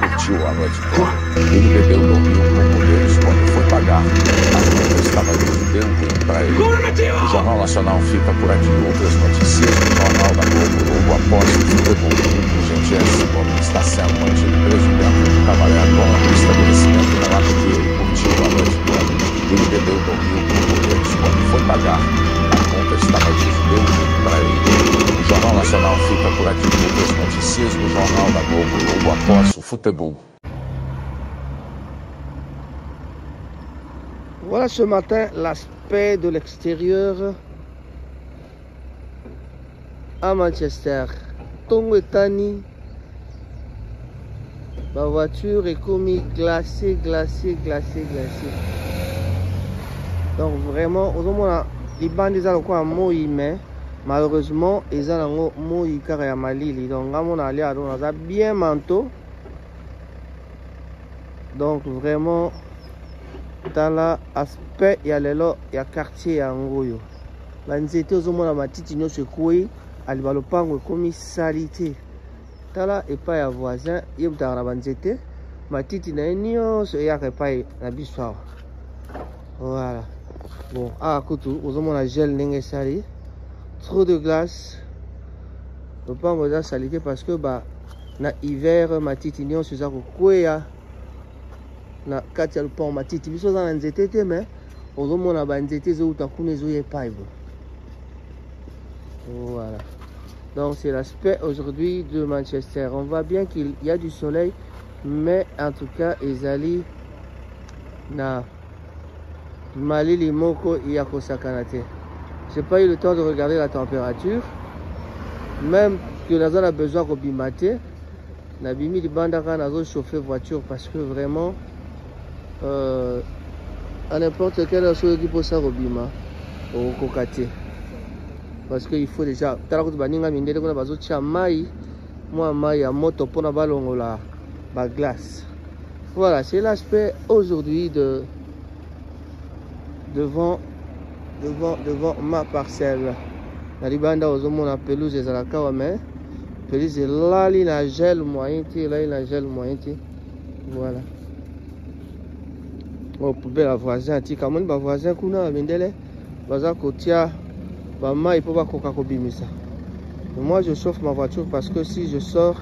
curtiu a noite toda. Ele bebeu, dormiu com mulheres quando foi pagar. A conta estava deu ruim para ele. O Jornal Nacional fica por aqui. Outras notícias do Jornal da Globo. Logo após o futebol. O Gentilesse Gomes está sendo mantido preso dentro do cabaré dono do estabelecimento na lata que ele curtiu a noite toda. Ele bebeu, dormiu com mulheres quando foi pagar. A conta estava deu ruim para ele. O Jornal Nacional fica por aqui. Outras notícias do Jornal da Globo. Logo após o futebol. Voilà ce matin l'aspect de l'extérieur à Manchester. Tongo Etani, ma voiture est comme glacée. Donc vraiment, au moins, les bandes ils ont quoi moi mais malheureusement ils ont moi carré à Malili. Donc à mon allée on a bien manteau. Donc vraiment dans l'aspect il y a le quartier à Ngoyo. Banzete aux moins ma petite no se couille alibalupango comme salité. Tala et pas à voisin il y a la banzete ma petite na nio se y a pas na biswa. Voilà. Bon, à côté, aux hommes la gel n'est sali. Trop de glace. Le pas de salité parce que bah na hiver ma petite union sur ça quoi na katia le pont ma petite biso dans nzete mais aux hommes na banzete zo utakune zo ye pipe. Voilà. Donc c'est l'aspect aujourd'hui de Manchester. On voit bien qu'il y a du soleil mais en tout cas Ezali na Malili Moko Yako Sakanate. J'ai pas eu le temps de regarder la température. Même que la zone a besoin de bimate. Nabimi di bandaka nazo chauffer voiture parce que vraiment à n'importe quelle chose qui peut ça robima au kokate. Parce qu'il faut déjà tala ko baninga mindele ko bazo tia mai moi mai ya moto pona balongola ba glace. Voilà, c'est l'aspect aujourd'hui de devant ma parcelle. La libanda aux hommes la pelouse et la kawame. Pelouse là il a gel moyen là il a gel moyen voilà. Oh pour la voisin ti kamon ba voisin kuna bendele baza kotia ba mai pour ba koka ko bimisa. Moi je chauffe ma voiture parce que si je sors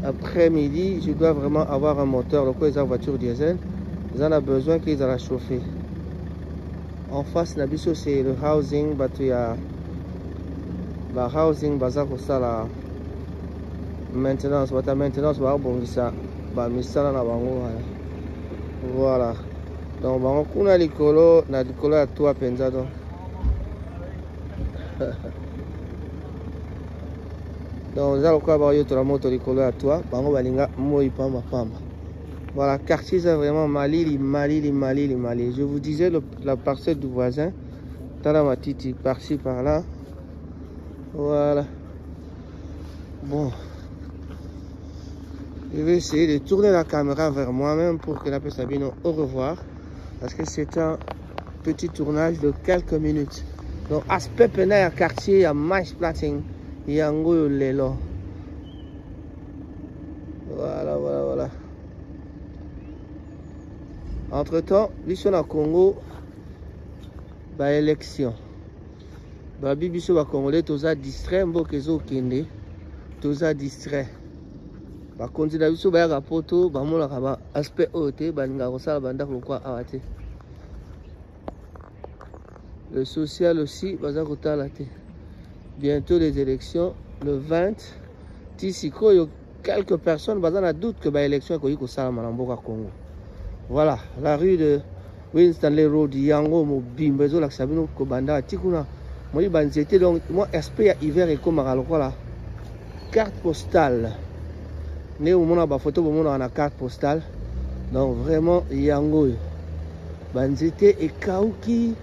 après-midi, je dois vraiment avoir un moteur. Donc, les voitures diesel, ils en ont besoin qu'ils aient chauffer. En face, Nabiso, c'est le housing, il y a le housing, bazar pour ça, la maintenance. La maintenance, voilà. Donc, on a l'écolo à toi, Penzado. Donc, nous allons voir la moto de couleur à toi. Voilà, quartier c'est vraiment Malili. Je vous disais la parcelle du voisin. T'as ma petite par-ci par-là. Voilà. Bon. Je vais essayer de tourner la caméra vers moi-même pour que la personne sache au revoir. Parce que c'est un petit tournage de quelques minutes. Donc, aspect pénal à quartier à Maïsplatting. Yango Lelo. Voilà. Entre temps, biso na Congo, ba élection. Ba biso ba Congolais toza distrait mbokezo kende. Toza distrait. Ba kontina biso ba rapoto ba mona ka aspect ote ba ninga ko sala banda ko kwa awate. Le social aussi baza ko tala te. Bientôt les élections, le 20. Tisiko, il y a quelques personnes qui ont doute que l'élection est au Congo. Voilà, la rue de Winston Road, Yango, Mobimbezo, la Sabino, Kobanda, Tikuna. Moi, moi, esprit hiver et comme la carte postale. Né au monde, la photo, on a une carte postale. Donc, vraiment, Yango. Banzete et Kauki.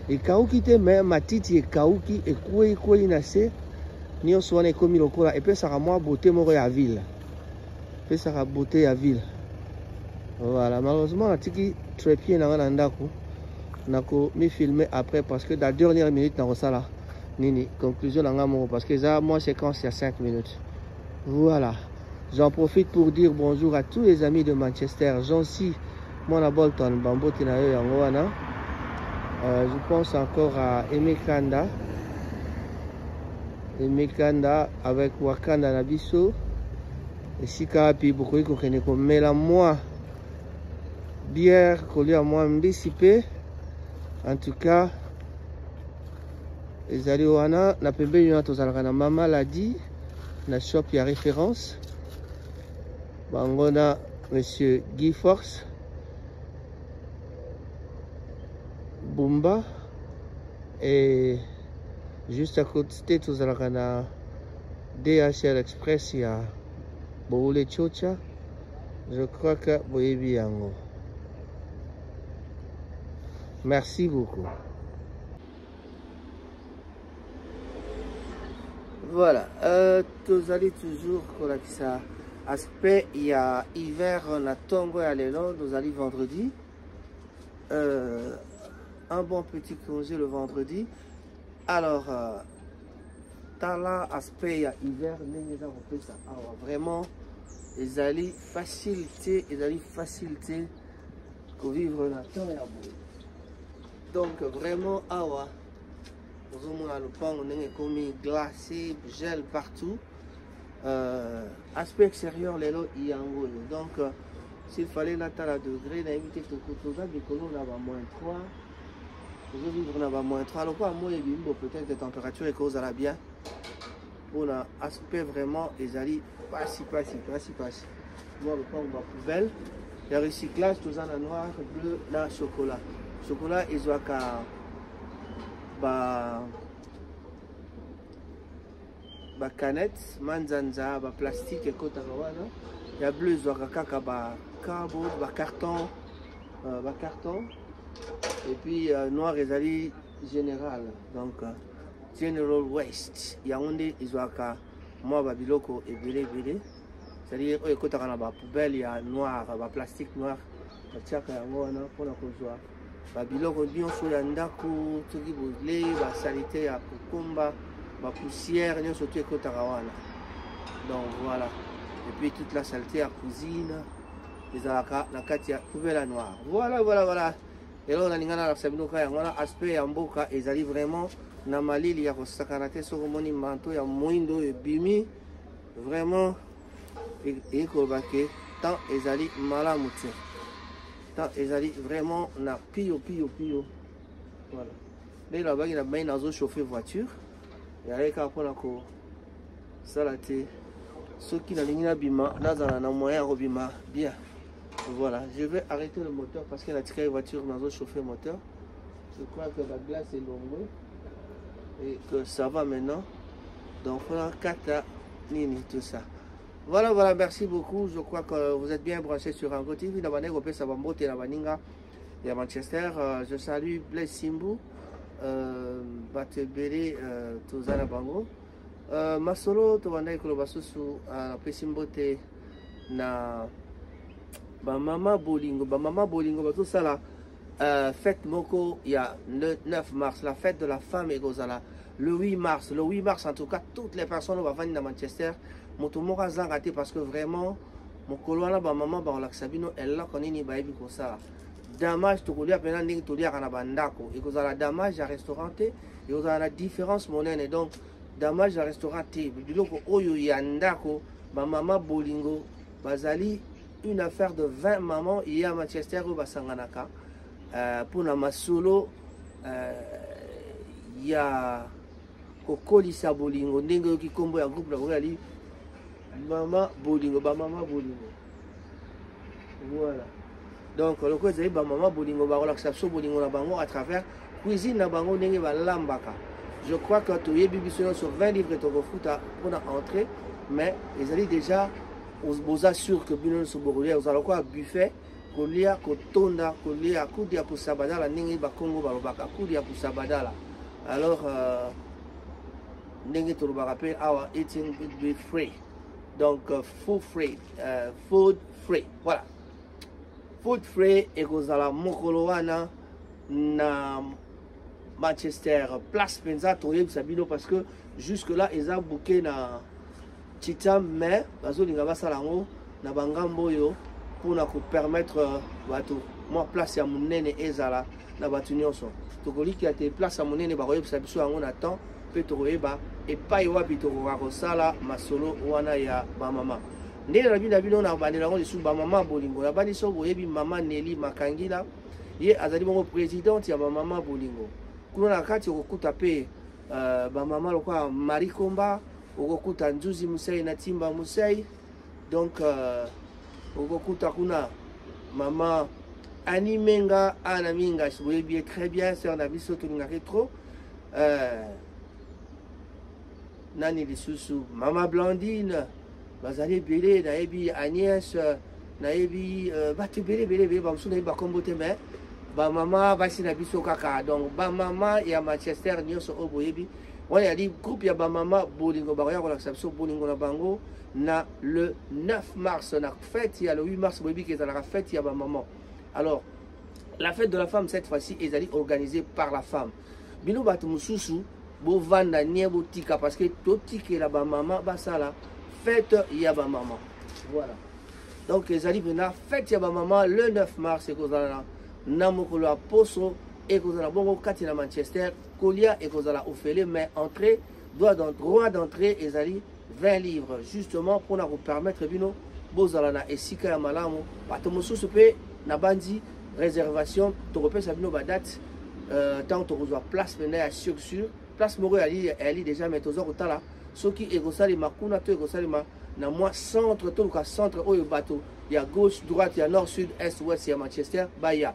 Et Kauki te mais matiti et Kauki et quoi inase ni on soit comme il et puis ça va moi beauté moro à ville. Puis ça va beauté à ville. Voilà, malheureusement la tiki trépied na ndako nako mi filmer après parce que dans la dernière minute na ça là nini conclusion na ngamo parce que ça moi séquence il y a 5 minutes. Voilà. J'en profite pour dire bonjour à tous les amis de Manchester. Jancy, Mona Bolton, Bambo Tinayo Yangoana. Je pense encore à Emekanda. Emekanda avec Wakanda Nabiso. Et Sikapi, beaucoup de gens mais la moi, bière, collé à moi, mbisipe. En tout cas, les Aliwana, n'a pas besoin de maman l'a dit, na shop il y a référence. Bangona, monsieur Guy Force, Bumba, et juste à côté, tout ça, DHL Express, il y a Boule Chocha. Je crois que vous avez bien. Merci beaucoup. Voilà, vous allez toujours avec ça. Aspect, il y a hiver, on a Tongo et Alélo, nous allons vendredi. Un bon petit congé le vendredi. Alors, dans l'aspect, il y a hiver, vraiment, ils allaient faciliter pour vivre la temps et à bout. Donc, vraiment, awa. Nous avons le pan, on est comme glacé, gel partout. Aspect extérieur, les lots, il y a un gros. Donc, s'il fallait la taille à degré, on a évité que tout ça, mais qu'on a -3. Nous vivons à -3. Alors, quoi, moi, peut-être que la température est cause à la bien. Pour l'aspect vraiment, ils allaient pas si. Moi, le pan, on va poubelle. Le recyclage, tout ça, en noir, bleu, là, chocolat. Chocolat, ils ont qu'à. Canette, manzanza, plastique et kotarawana. Il y a bleu, ils ont cardboard, carton. Et puis noir, ils allaient général. Donc, general waste. Il y a un des, ils ont qu'à moi, biloko et belé. C'est-à-dire, il y a poubelle, il y a noir, plastique noir. Il y a pour la cause. Biloko nyonso ya ndako toki bozle ba salité ya kokomba ba poussière nyonso to ekotaka wana. Donc voilà, et puis toute la saleté à cuisine ezalaka na kati ya poubelle noire. Voilà. Et là on a lingana na sabinoka ya ngona aspect ya mboka ezali vraiment na malili ya kosakana te soko moni manto ya moindo ebimi vraiment ekolobake tant ezali malamu te. Ils allaient vraiment na pio. Voilà. Dès là-bas, il a bien chauffé voiture. Il y a quelqu'un qui a salaté. Ceux qui n'ont pas bima, dans un moyen robima bien. Voilà. Je vais arrêter le moteur parce qu'il a tiré la voiture dans chauffé moteur. Je crois que la glace est longue et que ça va maintenant. Donc voilà, kata nini tout ça. Voilà, merci beaucoup. Je crois que vous êtes bien branchés sur Ango TV. Et à Manchester, je salue Blaise Simbu, Batebele, Tozana Bango. Masolo, Tovanai Kolobasusu, Pesimbote, na Bamama Bolingo, tout ça là. Fête Moko, il y a le 9 mars, la fête de la femme et Gozala. Le 8 mars, en tout cas, toutes les personnes vont venir à Manchester. Motomoka zangate parce que vraiment mon colonna ba maman ba la sabino elle là konini ba ebi ko ça damage to kolia pena ndingi to lia kana bandako et kozala damage à restauranté et kozala la différence monene donc damage à restauranté biloko oyo ya ndako ba maman bolingo bazali une affaire de 20 mamans il y a Manchester au basanganaka pour na masolo il y a kokolisa bolingo ndenge ki kombo ya groupe la koyali Maman Bolingo. Voilà. Donc, le coup de Maman Bolingo, relaxation Bolingo na bango à travers cuisine na bango nenge ba lambaka. Je crois que tu es bibisono sur 20 livres de foot pour entrer, mais ils allaient déjà vous assurent que bino so borolé vous allez quoi buffet kolia kotonda kolia kudia pour sabadala nenge ba Congo ba lobaka kudia pour sabadala. Alors nenge to ba rappel our eating will be free. Donc, food free, voilà. Food free, et vous allez Mokoloana, na Manchester, place Penza, Toyeb Sabino, parce que jusque-là, ils ont booké Tita mais bazolinga basalango na bangambo yo pour permettre bato moi place ya munene ezala na batu nyonso tokoliki ate place ya munene bakoyebisa biso yango na temps pe tokoyeba epai wapi tokoka kosala masolo wana ya bamama ndenge na bino bino na bandela ngo lisu bamama bolingo ya bani so boyebi mama Nelly Makangila ye azali bongo présidente ya bamama bolingo kuna na kati okokuta pe bamama lokwa Marie Komba okokuta Nzuzi Musai na Timba Musai donc okokuta kuna maman Annie Menga Ana Minga oui bien très bien sœur na biso tulingaki trop nani lisusu mama Blandine bazali belé na ebi Agnès na ebi batu belé bamusu na ba kombote mais ba mama basi na biso kaka donc ba mama ya Manchester nyonso oboyebi wala di groupe ya ba mama bolingo ba ya ko biso bolingo na bango na le 9 mars na fête ya le 8 mars boyebi que la fête ya ba maman. Alors la fête de la femme cette fois-ci est organisée par la femme bino batu mususu bo vanda niebo tika parce que to tike la ba maman basala fête ya ba maman voilà donc ezali bena fête ya ba maman le 9 mars et kozala na mokolo a poso et kozala bongo kati na Manchester kolia et kozala ofele mais entrée droit d'entrée ezali 20 livres justement pour nous permettre bino bozala na esika ya malamu bato mosusu pe na bandi réservation tokopesa bino ba date tant tokozwa place pena ya sûr place moko ali déjà mais tozo kotala soki ekosali makuna to ekosali na moi centre to ka centre oyo bato ya gauche droite ya nord sud est ouest ya Manchester baya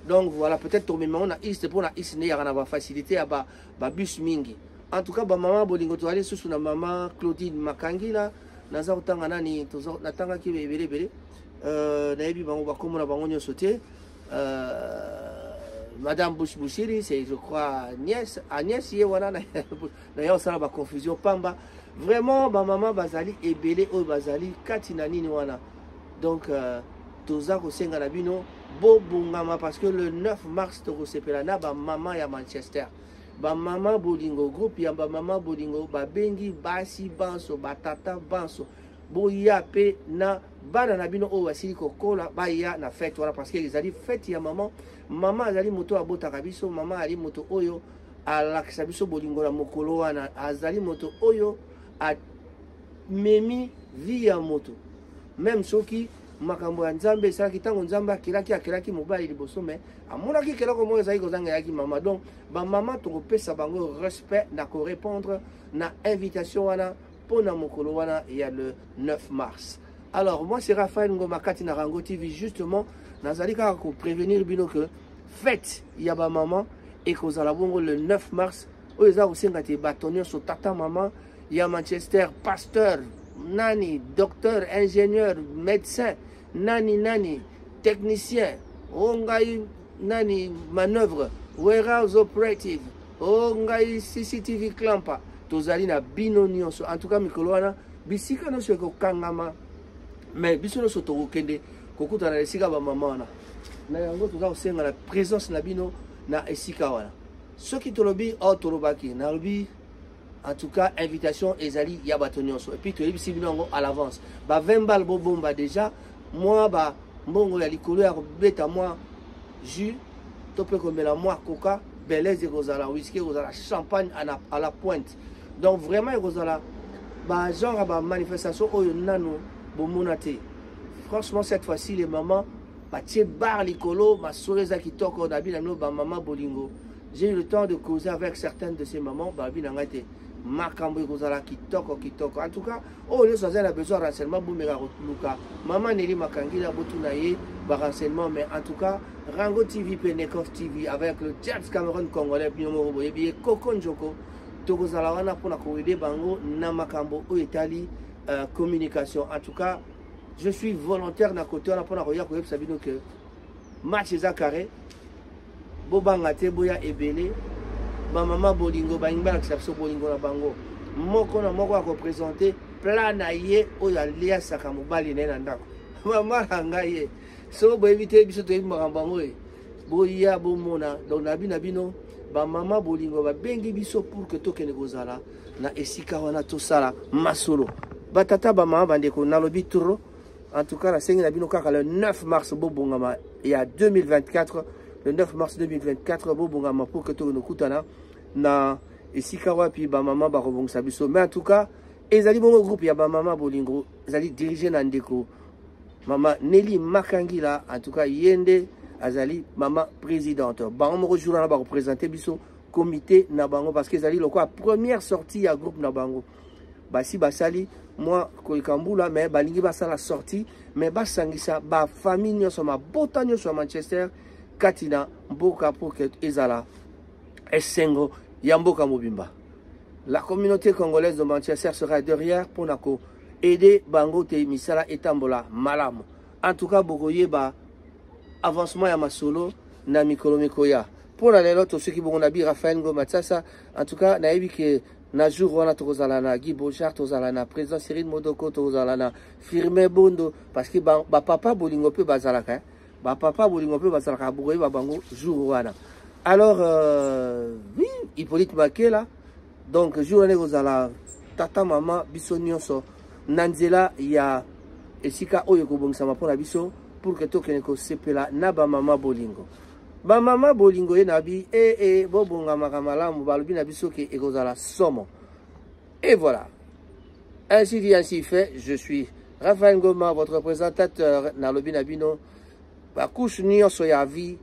donc voilà peut-être tomema on a east pour na east ne ya na facilité ba bus mingi en tout cas ba maman bolingo to ali susu na maman Claudine Makangila naza kotanga nani tozo natanga ki belé na yebi bango bakomo na bango nyonso te Madame Bouchiri, c'est je crois Agnès Yewana d'ailleurs ça la confusion pamba vraiment ba maman bazali ebele o bazali katina nini wana donc toza ko senga na bino bo bungama parce que le 9 mars to sepela na ba maman ya Manchester ba maman bolingo groupe ya ba maman bolingo ba bengi basi banso batata banso boya pe na bana na bino o wasili kokola baya na fête voilà parce que les ali fête ya maman azali moto abota kabiso maman ali moto oyo alakisa biso bolingo la mokolo wana azali moto oyo a memi via moto même soki makambo ya nzambe saki tango nzambe akilaki mobali liboso mais amonaki kelako moyo ezali kozanga yaki mama donc ba mama tokopesa bango respect na ko répondre na invitation wana pona mokolo wana ya le 9 mars. Alors moi c'est Raphaël Ngoma Kati na Rango TV justement nazali kaka ko prévenir bino que fête ya ba maman et kozala bongo le 9 mars oyo za kosenga te batonio so tata maman ya Manchester pasteur nani docteur ingénieur médecin nani technicien ongai nani manœuvre warehouse operative ongai CCTV clampa tozali na bino nyonso en tout cas mikolo wana bisika no seko kangama mais biso no soto kokende kokuta na esika ba mama wana na yango toza kosenga la présence na bino na esika wana soki tolobi o tolobaki na lobi en tout cas invitation ezali ya bato nyonso et puis toyebisi bino yango à l'avance ba 20 balles bobomba déjà moi ba mbongo ya likolo ya kobeta moi jus to pe komela moi coca belaise ekozala whisky ekozala champagne à la pointe donc vraiment ekozala ba genre ba manifestation oyo nano bomona te franchement cette fois-ci les mamans batie bar likolo masolo eza kitoko na bino ba maman bolingo j'ai eu le temps de causer avec certaines de ces mamans ba bino ngate makambo ekozala kitoko en tout cas oyo nyonso azali na besoin de renseignement bomeka koluka maman Nelly Makangila botuna ye ba renseignement mais en tout cas Rango TV pe Nekov TV avec le James Cameroun congolais bino moko boyebi Koko Njoko tokozala wana mpona koyede bango na makambo oyo etali communication en tout cas je suis volontaire na côté wana mpona koya koyebisa bino que match eza carré bobanga te boya ebele bamama bolingo balingi balakisa biso bolingo na bango moko na moko akopresente plan na ye oyo aliasaka mobali na ye na ndako mama na ngai ye soko boyebi te biso toyebi makambo yango e boya bomona donc na bino bamama bolingo babengi biso pour que tokende kozala na esika wana tosala masolo batata bamama bandeko nalobi turo. En tout cas, la Seigneur Nabino Kaka le 9 mars Bobongama et à 2024, le 9 mars 2024 Bobongama pour que tout nous coûtana na esikawa puis ba maman ba rebong sabiso. Mais en tout cas, ezali bon groupe ya ba maman bolingo, ezali dirigé na ndeko. Maman Nelly Makangila, en tout cas yende azali maman présidente. Ba on me rejoindra na ba représenter biso comité na bango parce que ezali lokwa première sortie ya groupe na bango. Basi basali moi koikambula mais balingi basala sortie mais basangisa ba famille nyoso ma bota nyoso Manchester katina mboka pour que ezala esengo ya mboka mobimba. La communauté congolaise de Manchester sera derrière pour nako aider bango te misala etambola malamu. En tout cas bokoye ba avancement ya masolo na mikolo mikoya. Pour la lelo to ceux qui bon nabi Raphaël Ngoma Tsasa en tout cas naebi que na jour wana tozalana Guy Bochard tozalana président Cyril Modoko tozalana Firmin Bondo parce que ba papa bolingo pe bazalaka ba papa bolingo pe bazalaka bokoye ba bango jour wana. Alors oui Hippolyte Makela donc jour wana kozala tata mama biso nyonso nanzela ya esika oyo kobongisama mpona biso pour que tokende kosepela na ba mama bolingo. Ba mama bolingo ye nabi bobonga makamalamu balobi na biso ke ekozala somo. Et voilà. Ainsi dit, ainsi fait, je suis Raphaël Ngoma, votre présentateur na lobi nabino. Ba couche nyonso ya vie